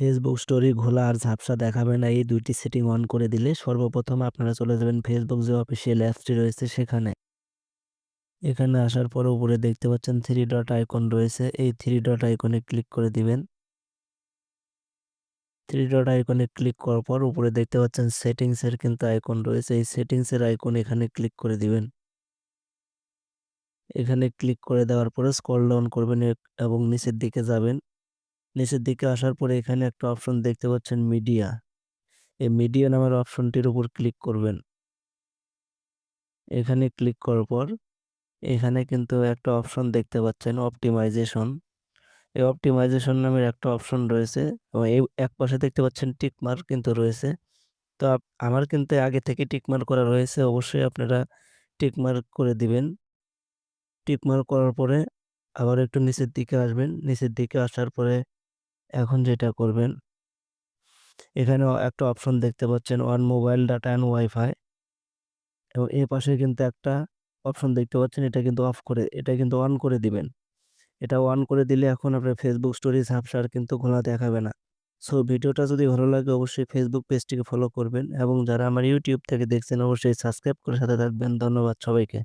Facebook story ঘোলা আর ঝাপসা দেখাবে না, এই ২ টি সেটিং অন করে দিলে সর্বপ্রথম আপনারা চলে যাবেন ফেসবুক যে অফিসিয়াল অ্যাপসটি রয়েছে সেখানে। এখানে আসার পরে উপরে দেখতে পাচ্ছেন 3 ডট আইকন রয়েছে। এই 3 ডট আইকনে ক্লিক করে দিবেন। 3 ডট আইকনে ক্লিক করার পর উপরে দেখতে পাচ্ছেন সেটিংস এর কিন্তু আইকন রয়েছে। এই সেটিংস এর আইকন এখানে ক্লিক করে দিবেন। এখানে ক্লিক করে দেওয়ার পরে স্ক্রল ডাউন করবেন এবং নিচের দিকে যাবেন। নিচের দিকে আসার পরে এখানে একটা অপশন দেখতে পাচ্ছেন মিডিয়া। এই মিডিয়া নামের অপশনটির উপর ক্লিক করবেন। এখানে ক্লিক করার পর এখানে কিন্তু একটা অপশন দেখতে পাচ্ছেন অপটিমাইজেশন। এই অপটিমাইজেশন নামের একটা অপশন রয়েছে এবং এই একপাশে দেখতে পাচ্ছেন টিক মার্ক কিন্তু রয়েছে। তো আমার কিন্তু আগে থেকে টিক মার্ক করা রয়েছে। অবশ্যই আপনারা টিক মার্ক করে দিবেন। টিক মার্ক করার পরে আবার একটু নিচের দিকে আসবেন। নিচের দিকে আসার পরে এখন যেটা করবেন, এখানে একটা অপশন দেখতে পাচ্ছেন on mobile data and wifi এবং এ পাশে কিন্তু একটা অপশন দেখতে পাচ্ছেন, এটা কিন্তু অন করে দিবেন। এটা অন করে দিলে এখন আপনার ফেসবুক স্টোরি ঝাপসা আর কিন্তু ঘোলা দেখাবে না। সো ভিডিওটা যদি ভালো লাগে অবশ্যই ফেসবুক পেজটিকে ফলো করবেন এবং যারা আমার ইউটিউব থেকে দেখছেন অবশ্যই সাবস্ক্রাইব করে সাথে থাকবেন। ধন্যবাদ সবাইকে।